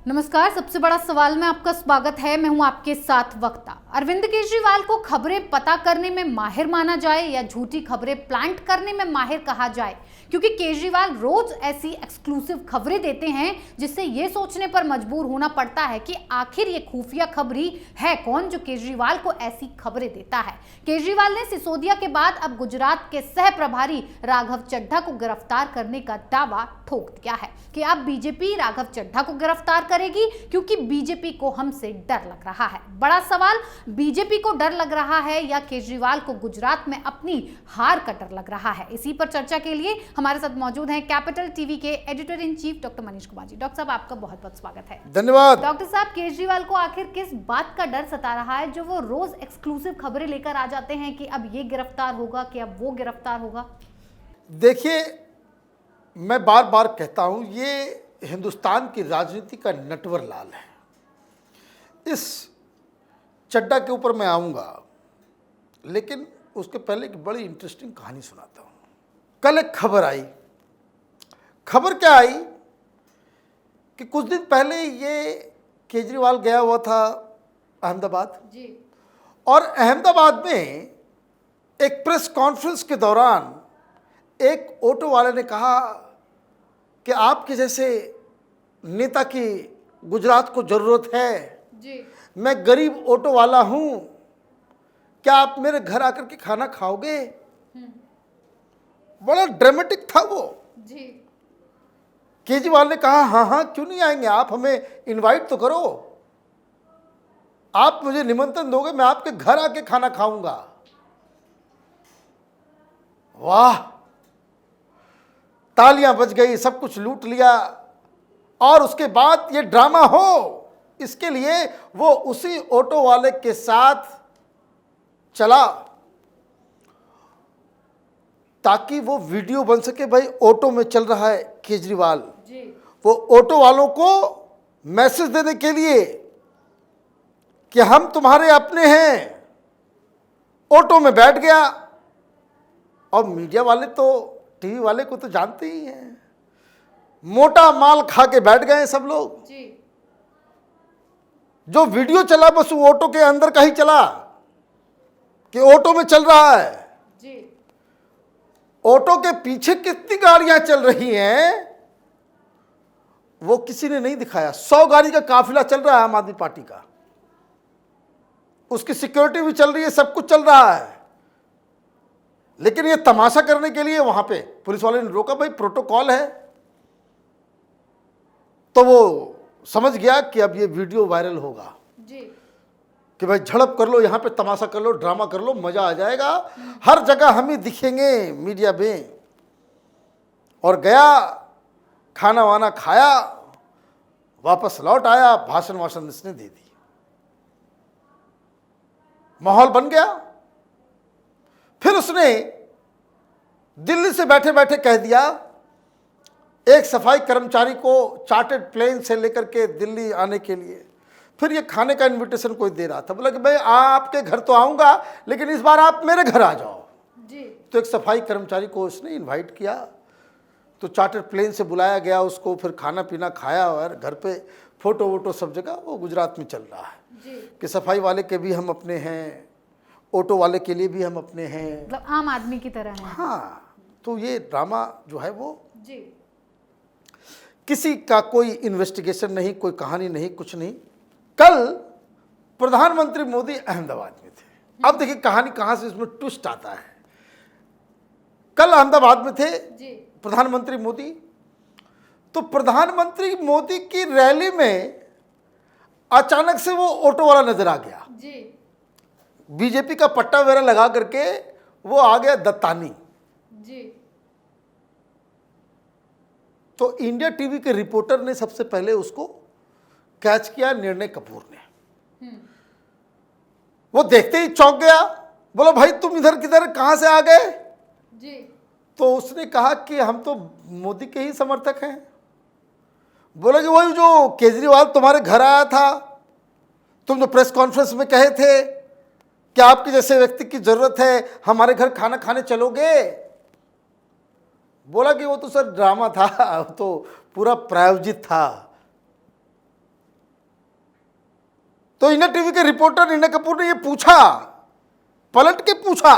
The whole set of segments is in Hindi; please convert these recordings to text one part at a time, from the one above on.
नमस्कार। सबसे बड़ा सवाल में आपका स्वागत है। मैं हूं आपके साथ वक्ता। अरविंद केजरीवाल को खबरें पता करने में माहिर माना जाए या झूठी खबरें प्लांट करने में माहिर कहा जाए, क्योंकि केजरीवाल रोज ऐसी एक्सक्लूसिव खबरें देते हैं जिससे ये सोचने पर मजबूर होना पड़ता है कि आखिर ये खुफिया खबरी है कौन जो केजरीवाल को ऐसी खबरें देता है। केजरीवाल ने सिसोदिया के बाद अब गुजरात के सह प्रभारी राघव चड्ढा को गिरफ्तार करने का दावा ठोक दिया है कि अब बीजेपी राघव चड्ढा को गिरफ्तार करेगी क्योंकि बीजेपी को हमसे डर लग रहा है। बड़ा सवाल, बीजेपी को डर लग रहा है या केजरीवाल को गुजरात में अपनी हार का डर लग रहा है? इसी पर चर्चा के लिए हमारे साथ मौजूद हैं कैपिटल टीवी के editor in chief doctor Manish Kumar ji. Doctor साहब, आपका बहुत बहुत स्वागत है। धन्यवाद। डॉक्टर साहब, केजरीवाल को आखिर किस बात का डर सता रहा है जो वो रोज एक्सक्लूसिव खबरें लेकर आ जाते हैं कि अब ये गिरफ्तार होगा, कि अब वो गिरफ्तार होगा? देखिए, मैं बार बार कहता हूं, ये हिंदुस्तान की राजनीति का नटवर लाल है। इस चड्ढा के ऊपर मैं आऊंगा, लेकिन उसके पहले एक बड़ी इंटरेस्टिंग कहानी सुनाता हूं। कल एक खबर आई। खबर क्या आई कि कुछ दिन पहले ये केजरीवाल गया हुआ था अहमदाबाद जी। और अहमदाबाद में एक प्रेस कॉन्फ्रेंस के दौरान एक ऑटो वाले ने कहा कि आपके जैसे नेता की गुजरात को जरूरत है जी। मैं गरीब ऑटो वाला हूं, क्या आप मेरे घर आकर के खाना खाओगे? बड़ा ड्रामेटिक था वो। जी। केजरीवाल ने कहा हाँ हाँ क्यों नहीं आएंगे, आप हमें इनवाइट तो करो, आप मुझे निमंत्रण दोगे, मैं आपके घर आके खाना खाऊंगा। वाह, तालियां बज गई, सब कुछ लूट लिया। और उसके बाद ये ड्रामा हो, इसके लिए वो उसी ऑटो वाले के साथ चला ताकि वो वीडियो बन सके। भाई, ऑटो में चल रहा है केजरीवाल जी। वो ऑटो वालों को मैसेज देने के लिए कि हम तुम्हारे अपने हैं। ऑटो में बैठ गया और मीडिया वाले तो, टीवी वाले को तो जानते ही हैं, मोटा माल खा के बैठ गए सब लोग। जी। जो वीडियो चला बस वो ऑटो के अंदर का ही चला कि ऑटो में चल रहा है। जी। ऑटो के पीछे कितनी गाड़ियां चल रही हैं वो किसी ने नहीं दिखाया। 100 गाड़ी का काफिला चल रहा है आम आदमी पार्टी का, उसकी सिक्योरिटी भी चल रही है, सब कुछ चल रहा है। लेकिन ये तमाशा करने के लिए वहां पे पुलिस वाले ने रोका। भाई, प्रोटोकॉल है। तो वो समझ गया कि अब ये वीडियो वायरल होगा जी। कि भाई झड़प कर लो, यहां पे तमाशा कर लो, ड्रामा कर लो, मजा आ जाएगा, हर जगह हम ही दिखेंगे मीडिया में। और गया, खाना वाना खाया, वापस लौट आया, भाषण वाषण इसने दे दी, माहौल बन गया। फिर उसने दिल्ली से बैठे बैठे कह दिया, एक सफाई कर्मचारी को चार्टर्ड प्लेन से लेकर के दिल्ली आने के लिए, फिर ये खाने का इनविटेशन कोई दे रहा था, बोला कि भाई आपके घर तो आऊंगा लेकिन इस बार आप मेरे घर आ जाओ जी। तो एक सफाई कर्मचारी को उसने इनवाइट किया, तो चार्टर्ड प्लेन से बुलाया गया उसको, फिर खाना पीना खाया और घर पे फोटो वोटो सब जगह वो गुजरात में चल रहा है जी। कि सफाई वाले के भी हम अपने हैं, ऑटो वाले के लिए भी हम अपने हैं, मतलब आम आदमी की तरह है। हाँ। तो ये ड्रामा जो है वो जी। किसी का कोई इन्वेस्टिगेशन नहीं, कोई कहानी नहीं, कुछ नहीं। कल प्रधानमंत्री मोदी अहमदाबाद में थे। अब देखिए कहानी कहां से इसमें ट्विस्ट आता है। कल अहमदाबाद में थे जी। प्रधानमंत्री मोदी, तो प्रधानमंत्री मोदी की रैली में अचानक से वो ऑटो वाला नजर आ गया। जी। बीजेपी का पट्टा वगैरह लगा करके वो आ गया दत्तानी। जी। तो इंडिया टीवी के रिपोर्टर ने सबसे पहले उसको कैच किया, निर्णय कपूर ने। वो देखते ही चौंक गया, बोला भाई तुम इधर किधर, कहां से आ गए? जी। तो उसने कहा कि हम तो मोदी के ही समर्थक हैं। बोला कि वही जो केजरीवाल तुम्हारे घर आया था, तुम जो प्रेस कॉन्फ्रेंस में कहे थे कि आपके जैसे व्यक्ति की जरूरत है, हमारे घर खाना खाने चलोगे? बोला कि वो तो सर ड्रामा था, तो पूरा प्रायोजित था। तो इंडिया टीवी के रिपोर्टर रीना कपूर ने ये पूछा, पलट के पूछा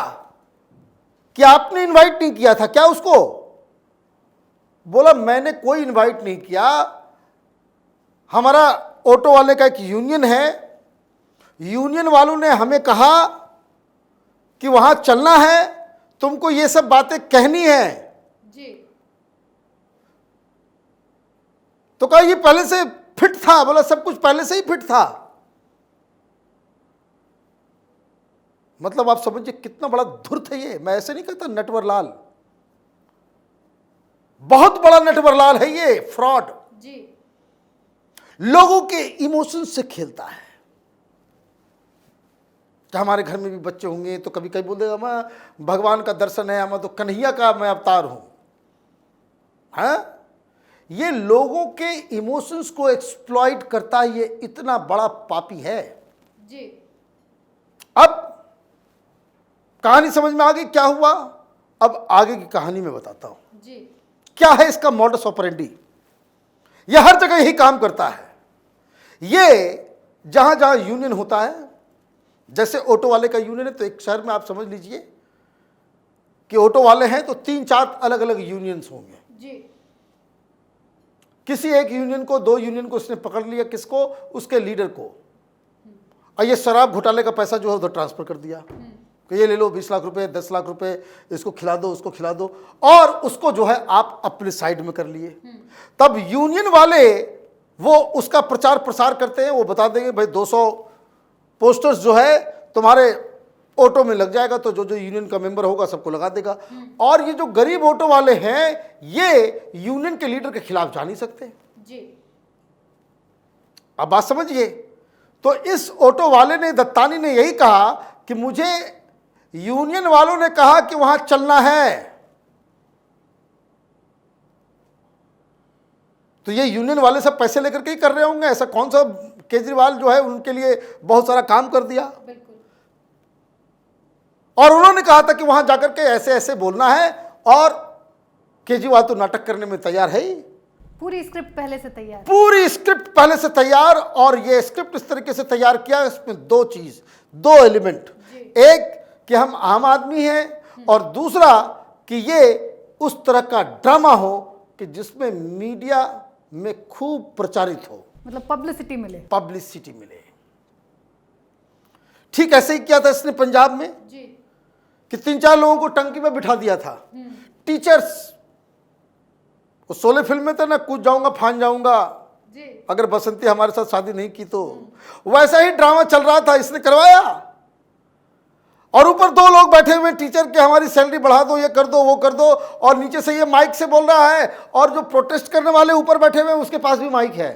कि आपने इनवाइट नहीं किया था क्या उसको? बोला मैंने कोई इनवाइट नहीं किया, हमारा ऑटो वाले का एक यूनियन है, यूनियन वालों ने हमें कहा कि वहां चलना है, तुमको ये सब बातें कहनी है। जी। तो कहा ये पहले से फिट था। बोला सब कुछ पहले से ही फिट था। मतलब आप समझिए कितना बड़ा धूर्त है ये। मैं ऐसे नहीं कहता नटवर लाल, बहुत बड़ा नटवर लाल है ये, फ्रॉड। जी। लोगों के इमोशन से खेलता है। कि हमारे घर में भी बच्चे होंगे तो कभी कभी बोल देगा मैं भगवान का दर्शन है, मैं तो कन्हैया का मैं अवतार हूं। हाँ, ये लोगों के इमोशंस को एक्सप्लॉइट करता है, ये इतना बड़ा पापी है। जी। अब कहानी समझ में आ गई क्या हुआ? अब आगे की कहानी में बताता हूं। जी। क्या है इसका मॉडस ऑपरेंडी। यह हर जगह यही काम करता है। ये जहां जहां यूनियन होता है, जैसे ऑटो वाले का यूनियन है, तो एक शहर में आप समझ लीजिए कि ऑटो वाले हैं तो 3-4 अलग अलग यूनियंस होंगे। जी। किसी एक यूनियन को, 2 यूनियन को उसने पकड़ लिया, किसको? उसके लीडर को। और ये शराब घोटाले का पैसा जो है उधर ट्रांसफर कर दिया कि ये ले लो 20 लाख रुपए, 10 लाख रुपए, इसको खिला दो, उसको खिला दो, और उसको जो है आप अपने साइड में कर लिए। तब यूनियन वाले वो उसका प्रचार प्रसार करते हैं, वो बता देंगे भाई 200 पोस्टर्स जो है तुम्हारे ऑटो में लग जाएगा, तो जो जो यूनियन का मेंबर होगा सबको लगा देगा। और ये जो गरीब ऑटो वाले हैं ये यूनियन के लीडर के खिलाफ जा नहीं सकते। जी। अब बात समझिए। तो इस ऑटो वाले ने, दत्तानी ने यही कहा कि मुझे यूनियन वालों ने कहा कि वहां चलना है, तो ये यूनियन वाले सब पैसे लेकर के ही कर रहे होंगे। ऐसा कौन सा केजरीवाल जो है उनके लिए बहुत सारा काम कर दिया। बिल्कुल। और उन्होंने कहा था कि वहां जाकर के ऐसे ऐसे बोलना है, और केजरीवाल तो नाटक करने में तैयार है ही। पूरी स्क्रिप्ट पहले से तैयार। पूरी स्क्रिप्ट पहले से तैयार। और ये स्क्रिप्ट इस तरीके से तैयार किया, इसमें 2 चीज, 2 एलिमेंट, एक कि हम आम आदमी हैं, और दूसरा कि ये उस तरह का ड्रामा हो कि जिसमें मीडिया में खूब प्रचारित हो, मतलब पब्लिसिटी मिले। पब्लिसिटी मिले। ठीक ऐसे ही किया था इसने पंजाब में जी। कि 3-4 लोगों को टंकी में बिठा दिया था। टीचर्स, वो शोले फिल्म में था ना, कूद जाऊंगा फान जाऊंगा जी। अगर बसंती हमारे साथ शादी नहीं की तो, वैसा ही ड्रामा चल रहा था, इसने करवाया। और ऊपर 2 लोग बैठे हुए टीचर के, हमारी सैलरी बढ़ा दो, ये कर दो, वो कर दो, और नीचे से ये माइक से बोल रहा है, और जो प्रोटेस्ट करने वाले ऊपर बैठे हुए उसके पास भी माइक है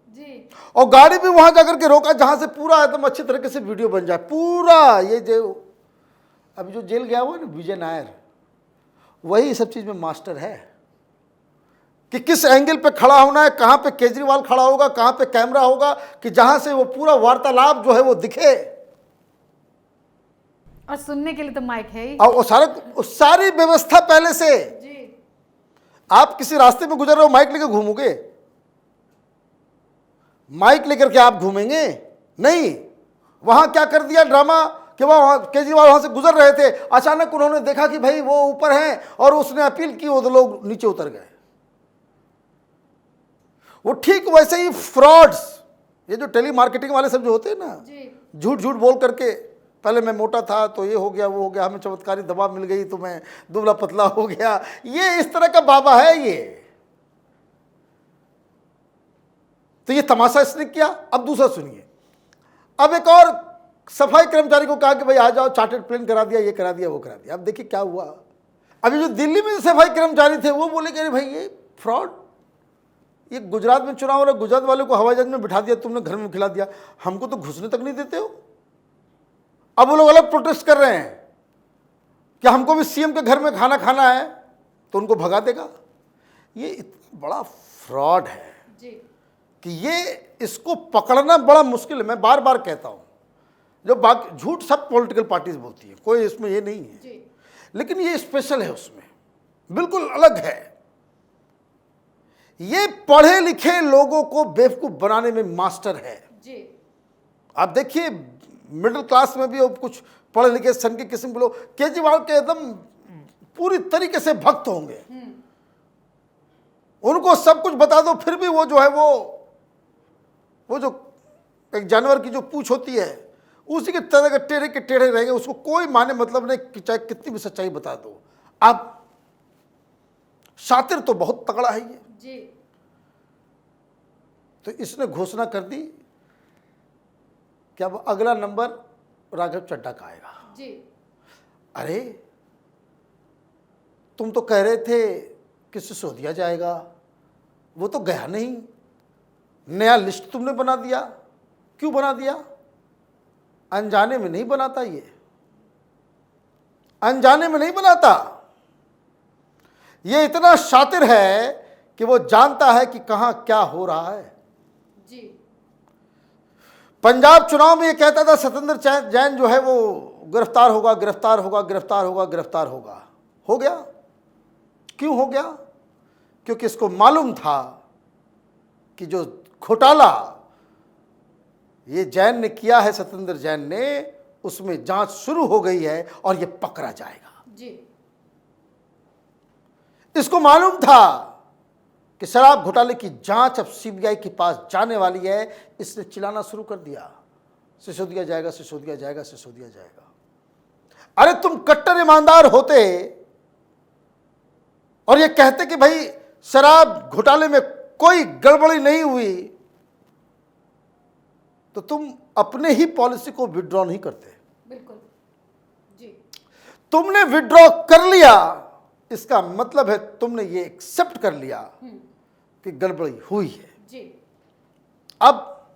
जी। और गाड़ी भी वहां जाकर के रोका जहां से पूरा एकदम अच्छी तरीके से वीडियो बन जाए पूरा। ये जो अभी जो जेल गया हुआ है ना विजय नायर, वही सब चीज में मास्टर है कि किस एंगल पे खड़ा होना है, कहां पे केजरीवाल खड़ा होगा, कहां पे कैमरा होगा, कि जहां से वो पूरा वार्तालाप जो है वो दिखे। और सुनने के लिए तो माइक है ही। और वो सारी व्यवस्था पहले से। जी। आप किसी रास्ते में गुजर रहे हो, माइक लेकर घूमोगे? माइक लेकर के आप घूमेंगे नहीं। वहां क्या कर दिया ड्रामा कि वहां केजरीवाल वहां से गुजर रहे थे, अचानक उन्होंने देखा कि भाई वो ऊपर हैं, और उसने अपील की, वो लोग नीचे उतर गए। वो ठीक वैसे ही फ्रॉड्स, ये जो टेली मार्केटिंग वाले सब जो होते हैं ना, झूठ झूठ बोल करके, पहले मैं मोटा था तो ये हो गया, वो हो गया, हमें चमत्कारी दवा मिल गई तो मैं दुबला पतला हो गया, ये इस तरह का बाबा है ये। तो ये तमाशा इसने किया। अब दूसरा सुनिए। अब एक और सफाई कर्मचारी को कहा कि भाई आ जाओ, चार्टर्ड प्लेन करा दिया, ये करा दिया, वो करा दिया। अब देखिए क्या हुआ। अभी जो दिल्ली में सफाई कर्मचारी थे वो बोले कि अरे भाई ये फ्रॉड, ये गुजरात में चुनाव हो रहा है, गुजरात वाले को हवाई जहाज में बिठा दिया तुमने, घर में खिला दिया, हमको तो घुसने तक नहीं देते हो। अब वो लोग अलग प्रोटेस्ट कर रहे हैं कि हमको भी सीएम के घर में खाना खाना है, तो उनको भगा देगा। ये इतना बड़ा फ्रॉड है जी। कि ये इसको पकड़ना बड़ा मुश्किल है। मैं बार बार कहता हूं, जो बाकी झूठ सब पॉलिटिकल पार्टीज बोलती है, कोई इसमें ये नहीं है जी। लेकिन ये स्पेशल है, उसमें बिल्कुल अलग है। ये पढ़े लिखे लोगों को बेवकूफ बनाने में मास्टर है। जी। आप देखिए मिडिल क्लास में भी अब कुछ पढ़े लिखे सन के किस्म के लोग केजरीवाल के एकदम पूरी तरीके से भक्त होंगे। उनको सब कुछ बता दो फिर भी वो जो है वो जो एक जानवर की जो पूंछ होती है उसी के तरह के टेढ़े रहेंगे, उसको कोई माने मतलब नहीं कि चाहे कितनी भी सच्चाई बता दो। अब शातिर तो बहुत तगड़ा है ये जी। तो इसने घोषणा कर दी कि अब अगला नंबर राघव चड्ढा का आएगा। जी। अरे तुम तो कह रहे थे कि सिसोदिया जाएगा, वो तो गया नहीं, नया लिस्ट तुमने बना दिया। क्यों बना दिया? अनजाने में नहीं बनाता, ये अनजाने में नहीं बनाता। ये इतना शातिर है कि वो जानता है कि कहां क्या हो रहा है। जी। पंजाब चुनाव में ये कहता था सत्येंद्र जैन जो है वो गिरफ्तार होगा, गिरफ्तार होगा, गिरफ्तार होगा, गिरफ्तार होगा। हो गया। क्यों हो गया? क्योंकि इसको मालूम था कि जो घोटाला ये जैन ने किया है, सत्येंद्र जैन ने, उसमें जांच शुरू हो गई है और ये पकड़ा जाएगा। जी। इसको मालूम था कि शराब घोटाले की जांच अब सीबीआई के पास जाने वाली है। इसने चिल्लाना शुरू कर दिया, सिसोदिया जाएगा, सिसोदिया जाएगा, सिसोदिया जाएगा। अरे तुम कट्टर ईमानदार होते और ये कहते कि भाई शराब घोटाले में कोई गड़बड़ी नहीं हुई, तो तुम अपने ही पॉलिसी को विड्रॉ नहीं करते। बिल्कुल। जी। तुमने विड्रॉ कर लिया, इसका मतलब है तुमने ये एक्सेप्ट कर लिया कि गड़बड़ी हुई है। जी। अब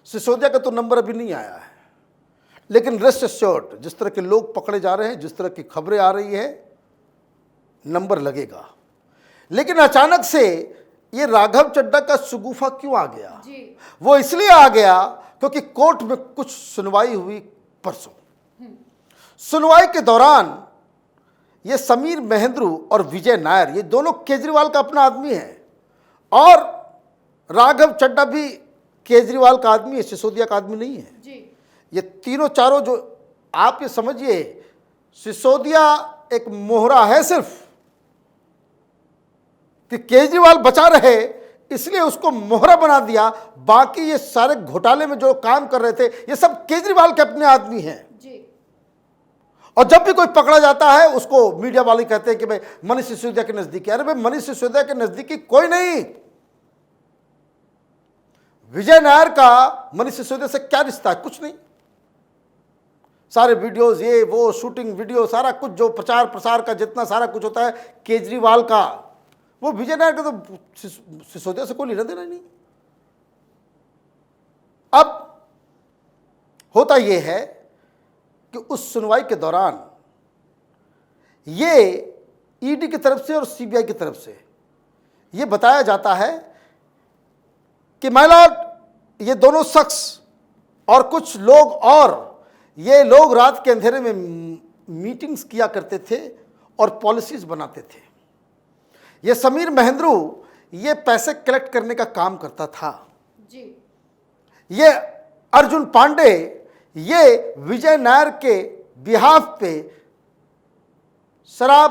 सिसोदिया का तो नंबर अभी नहीं आया है, लेकिन रेस्ट एश्योर्ड जिस तरह के लोग पकड़े जा रहे हैं, जिस तरह की खबरें आ रही है, नंबर लगेगा। लेकिन अचानक से ये राघव चड्ढा का शगुफा क्यों आ गया? जी। वो इसलिए आ गया क्योंकि कोर्ट में कुछ सुनवाई हुई परसों। सुनवाई के दौरान ये समीर महेंद्रू और विजय नायर, ये दोनों केजरीवाल का अपना आदमी है, और राघव चड्ढा भी केजरीवाल का आदमी है, सिसोदिया का आदमी नहीं है। जी। ये तीनों चारों जो आप ये समझिए, सिसोदिया एक मोहरा है सिर्फ कि केजरीवाल बचा रहे इसलिए उसको मोहरा बना दिया। बाकी ये सारे घोटाले में जो काम कर रहे थे ये सब केजरीवाल के अपने आदमी हैं। जी। और जब भी कोई पकड़ा जाता है उसको मीडिया वाले कहते हैं कि भाई मनीष सिसोदिया के नजदीकी। अरे भाई मनीष सिसोदिया के नजदीकी कोई नहीं। विजय नायर का मनीष सिसोदिया से क्या रिश्ता है? कुछ नहीं। सारे वीडियोस, ये वो शूटिंग वीडियो, सारा कुछ जो प्रचार प्रसार का जितना सारा कुछ होता है केजरीवाल का, वो विजय नायर का तो सिसोदिया से कोई लेना देना नहीं। अब होता यह है कि उस सुनवाई के दौरान ये ईडी की तरफ से और सीबीआई की तरफ से ये बताया जाता है कि माय लॉर्ड, ये दोनों शख्स और कुछ लोग, और ये लोग रात के अंधेरे में मीटिंग्स किया करते थे और पॉलिसीज बनाते थे। ये समीर महेंद्रू ये पैसे कलेक्ट करने का काम करता था। जी। ये अर्जुन पांडे ये विजय नायर के बिहाफ पे शराब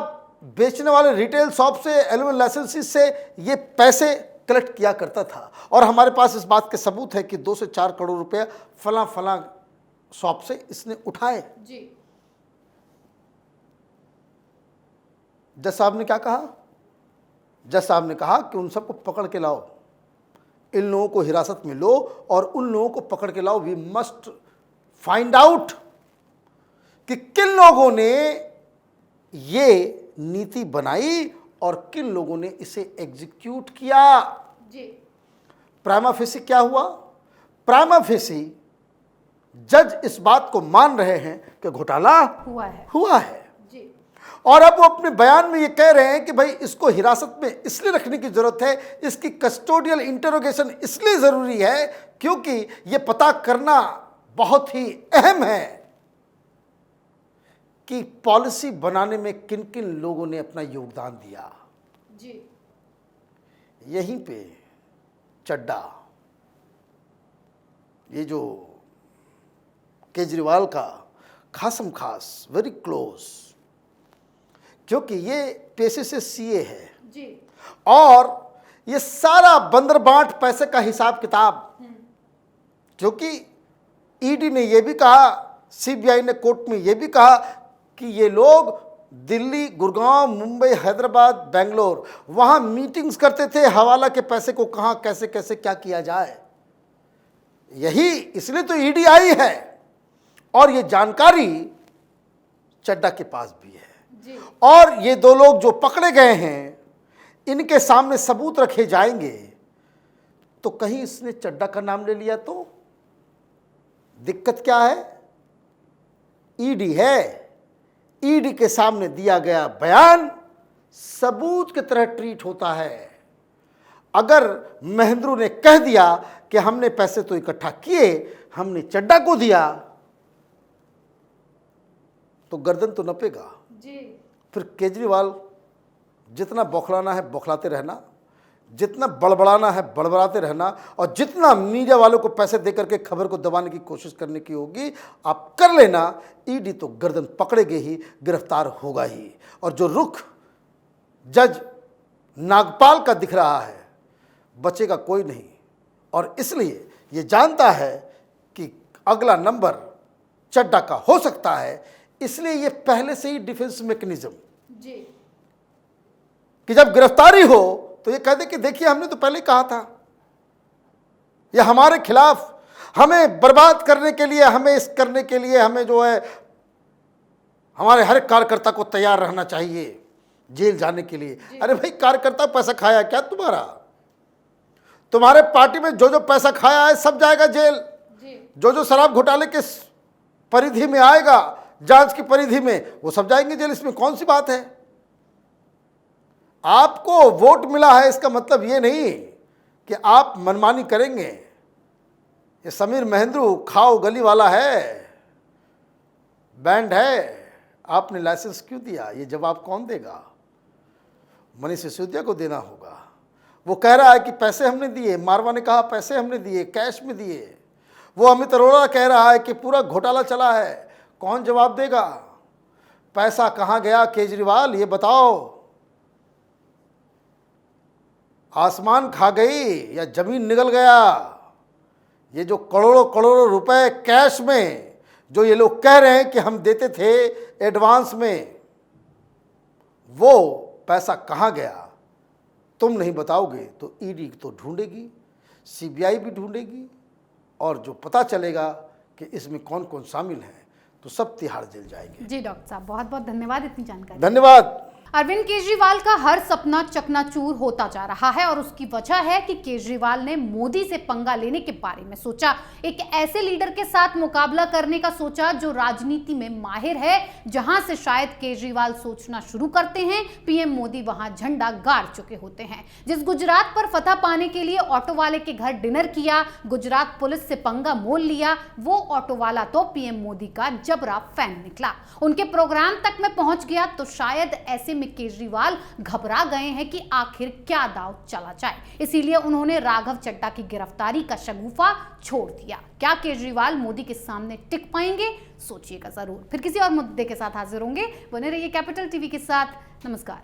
बेचने वाले रिटेल शॉप से, एलुमिनियम लाइसेंसी से ये पैसे कलेक्ट किया करता था। और हमारे पास इस बात के सबूत है कि 2 से 4 करोड़ रुपए फला फला शॉप से इसने उठाए। जी। जज साहब ने क्या कहा? जज साहब ने कहा कि उन सबको पकड़ के लाओ, इन लोगों को हिरासत में लो और उन लोगों को पकड़ के लाओ। वी मस्ट फाइंड आउट कि किन लोगों ने ये नीति बनाई और किन लोगों ने इसे एग्जीक्यूट किया। जी। प्राइमा फेसी क्या हुआ? प्राइमा फेसी जज इस बात को मान रहे हैं कि घोटाला हुआ है। जी। और अब वो अपने बयान में ये कह रहे हैं कि भाई इसको हिरासत में इसलिए रखने की जरूरत है, इसकी कस्टोडियल इंटरोगेशन इसलिए जरूरी है क्योंकि ये पता करना बहुत ही अहम है कि पॉलिसी बनाने में किन किन लोगों ने अपना योगदान दिया। जी। यहीं पे चड्ढा ये जो केजरीवाल का खासम खास वेरी क्लोज, क्योंकि ये पेशे से सीए है जी। और ये सारा बंदरबाट पैसे का हिसाब किताब, क्योंकि ईडी ने ये भी कहा, सीबीआई ने कोर्ट में ये भी कहा कि ये लोग दिल्ली, गुड़गांव, मुंबई, हैदराबाद, बेंगलोर वहां मीटिंग्स करते थे हवाला के पैसे को कहां कैसे कैसे क्या किया जाए। यही इसलिए तो ईडी आई है और ये जानकारी चड्डा के पास भी है जी। और ये दो लोग जो पकड़े गए हैं इनके सामने सबूत रखे जाएंगे। तो कहीं इसने चड्डा का नाम ले लिया तो दिक्कत क्या है? ईडी है, ईडी के सामने दिया गया बयान सबूत की तरह ट्रीट होता है। अगर महेंद्रू ने कह दिया कि हमने पैसे तो इकट्ठा किए, हमने चड्डा को दिया, तो गर्दन तो नपेगा जी। फिर केजरीवाल जितना बौखलाना है बौखलाते रहना, जितना बड़बड़ाना है बड़बड़ाते रहना, और जितना मीडिया वालों को पैसे देकर के खबर को दबाने की कोशिश करने की होगी आप कर लेना। ईडी तो गर्दन पकड़ेगी ही, गिरफ्तार होगा ही। और जो रुख जज नागपाल का दिख रहा है बचेगा कोई नहीं, और इसलिए ये जानता है कि अगला नंबर चड्डा का हो सकता है। इसलिए ये पहले से ही डिफेंस मैकेनिज्म जी। कि जब गिरफ्तारी हो तो ये कह दे कि देखिए हमने तो पहले कहा था, ये हमारे खिलाफ, हमें बर्बाद करने के लिए, हमें इस करने के लिए, हमें जो है हमारे हर कार्यकर्ता को तैयार रहना चाहिए जेल जाने के लिए। अरे भाई, कार्यकर्ता पैसा खाया क्या तुम्हारा? तुम्हारे पार्टी में जो जो पैसा खाया है सब जाएगा जेल। जो जो शराब घोटाले के परिधि में आएगा, जांच की परिधि में, वो सब जाएंगे जेल। इसमें कौन सी बात है? आपको वोट मिला है इसका मतलब ये नहीं कि आप मनमानी करेंगे। ये समीर महेंद्रू खाओ गली वाला है, बैंड है, आपने लाइसेंस क्यों दिया? ये जवाब कौन देगा? मनीष सिसोदिया को देना होगा। वो कह रहा है कि पैसे हमने दिए, मारवा ने कहा पैसे हमने दिए, कैश में दिए। वो अमित अरोड़ा कह रहा है कि पूरा घोटाला चला है। कौन जवाब देगा? पैसा कहाँ गया केजरीवाल, ये बताओ। आसमान खा गई या जमीन निगल गया? ये जो करोड़ों करोड़ों रुपए कैश में जो ये लोग कह रहे हैं कि हम देते थे एडवांस में, वो पैसा कहाँ गया? तुम नहीं बताओगे तो ईडी तो ढूंढेगी, सीबीआई भी ढूंढेगी, और जो पता चलेगा कि इसमें कौन कौन शामिल है तो सब तिहाड़ जेल जाएंगे। जी डॉक्टर साहब, बहुत बहुत धन्यवाद इतनी जानकारी। धन्यवाद। अरविंद केजरीवाल का हर सपना चकनाचूर होता जा रहा है और उसकी वजह है कि केजरीवाल ने मोदी से पंगा लेने के बारे में सोचा, एक ऐसे लीडर के साथ मुकाबला करने का सोचा जो राजनीति में माहिर है। जहां से शायद केजरीवाल सोचना शुरू करते हैं, पीएम मोदी वहां झंडा गाड़ चुके होते हैं। जिस गुजरात पर फतह पाने के लिए ऑटो वाले के घर डिनर किया, गुजरात पुलिस से पंगा मोल लिया, वो ऑटो वाला तो पीएम मोदी का जबरा फैन निकला, उनके प्रोग्राम तक में पहुंच गया। तो शायद ऐसे में केजरीवाल घबरा गए हैं कि आखिर क्या दांव चला जाए, इसीलिए उन्होंने राघव चड्डा की गिरफ्तारी का शगुफा छोड़ दिया। क्या केजरीवाल मोदी के सामने टिक पाएंगे? सोचिएगा जरूर। फिर किसी और मुद्दे के साथ हाजिर होंगे। बने रहिए कैपिटल टीवी के साथ। नमस्कार।